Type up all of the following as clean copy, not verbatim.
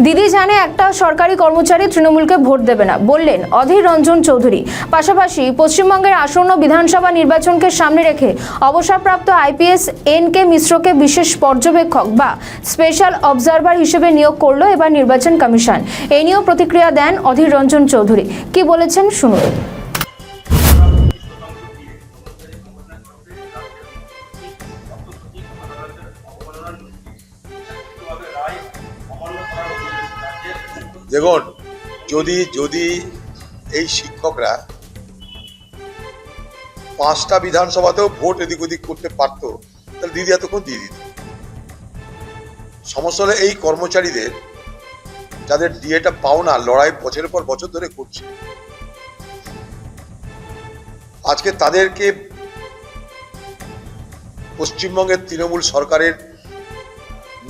দিদি জানে একটা সরকারি কর্মচারী তৃণমূলকে ভোট দেবে না, বললেন অধীর রঞ্জন চৌধুরী। পাশাপাশি পশ্চিমবঙ্গের আসন্ন বিধানসভা নির্বাচনকে সামনে রেখে অবসরপ্রাপ্ত আইপিএস এন.কে মিশ্রকে বিশেষ পর্যবেক্ষক বা স্পেশাল অবজারভার হিসেবে নিয়োগ করলো এবার নির্বাচন কমিশন। এই নিয়েও প্রতিক্রিয়া দেন অধীর রঞ্জন চৌধুরী। কি বলেছেন শুনুন। দেখুন, যদি এই শিক্ষকরা 5টা বিধানসভাতেও ভোট এদিক ওদিক করতে পারত, তাহলে দিদি এতক্ষণ দিয়ে দিত। সমস্যা হলে এই কর্মচারীদের, যাদের ডিএটা পাওনা, লড়াই বছরের পর বছর ধরে করছে, আজকে তাদেরকে পশ্চিমবঙ্গের তৃণমূল সরকারের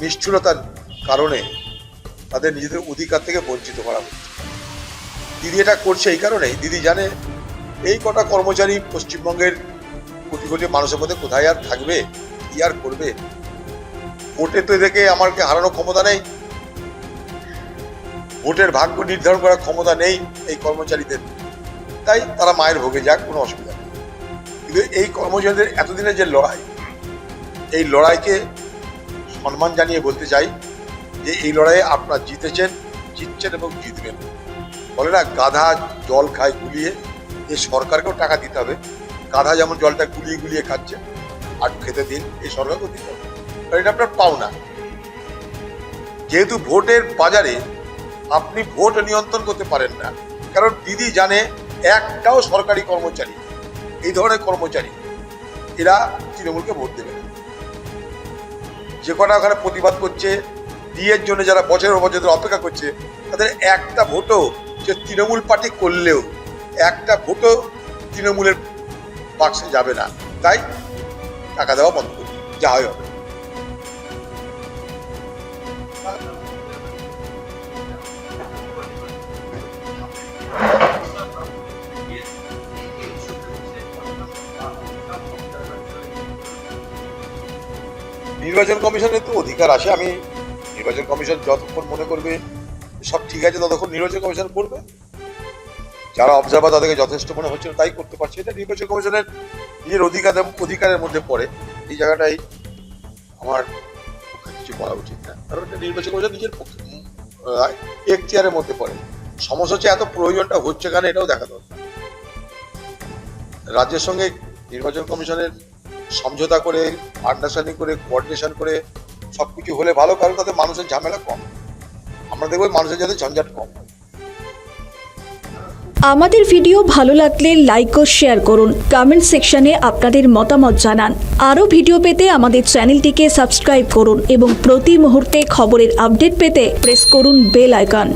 নিষ্ঠুরতার কারণে তাদের নিজেদের অধিকার থেকে বঞ্চিত করা হচ্ছে। দিদি এটা করছে এই কারণেই, দিদি জানে এই কটা কর্মচারী পশ্চিমবঙ্গের কোটি কোটি মানুষের মধ্যে কোথায় আর থাকবে, কি আর করবে। ভোটে তো এদেরকে আমাকে হারানোর ক্ষমতা নেই, ভোটের ভাগ্য নির্ধারণ করার ক্ষমতা নেই এই কর্মচারীদের, তাই তারা মায়ের ভোগে যাক, কোনো অসুবিধা নেই। কিন্তু এই কর্মচারীদের এতদিনের যে লড়াই, এই লড়াইকে সম্মান জানিয়ে বলতে চাই যে এই লড়াইয়ে আপনারা জিতছেন এবং জিতবেন। বলে না, গাধা জল খায় গুলিয়ে, এই সরকারকেও টাকা দিতে হবে। গাধা যেমন জলটা গুলিয়ে গুলিয়ে খাচ্ছে, আর খেতে দিন এই সরকারকেও দিতে হবে, কারণ এটা আপনার পাওনা। যেহেতু ভোটের বাজারে আপনি ভোট নিয়ন্ত্রণ করতে পারেন না, কারণ দিদি জানে একটাও সরকারি কর্মচারী, এই ধরনের কর্মচারী, এরা তৃণমূলকে ভোট দেবে না। যে কটা ওখানে প্রতিবাদ করছে, ডিএর জন্য যারা বছরের বছর ধরে অপেক্ষা করছে, তাদের একটা ভোটও, যে তৃণমূল পার্টি করলেও একটা ভোটও তৃণমূলের বাক্সে যাবে না। তাই টাকা দেওয়া বন্ধ করবে, যা হয় হবে। নির্বাচন কমিশনের তো অধিকার আছে। আমি নির্বাচন কমিশন যতক্ষণ মনে করবে সব ঠিক আছে, ততক্ষণ নির্বাচন কমিশন করবে। যারা অবজারভার তাদেরকে যথেষ্ট মনে হচ্ছে তাই করতে পারছে, এটা নির্বাচন কমিশনের নিজের অধিকারের মধ্যে পড়ে। এই জায়গাটাই আমার কিছু বলা উচিত না, কারণ এটা নির্বাচন কমিশন নিজের এখতিয়ারের মধ্যে পড়ে। সমস্যা হচ্ছে এত প্রয়োজনটা হচ্ছে কেন, এটাও দেখা দরকার। রাজ্যের সঙ্গে নির্বাচন কমিশনের সমঝোতা করে, আন্ডারস্ট্যান্ডিং করে, কোঅর্ডিনেশন করে সবকিছু হলে ভালো, কারণ তাতে মানুষের ঝামেলা কম। আমরা দেখবো মানুষের যাতে ঝঞ্ঝাট কম হয়। আমাদের ভিডিও ভালো লাগলে লাইক ও শেয়ার করুন, কমেন্ট সেকশনে আপনাদের মতামত জানান। আরও ভিডিও পেতে আমাদের চ্যানেলটিকে সাবস্ক্রাইব করুন এবং প্রতি মুহূর্তে খবরের আপডেট পেতে প্রেস করুন বেল আইকন।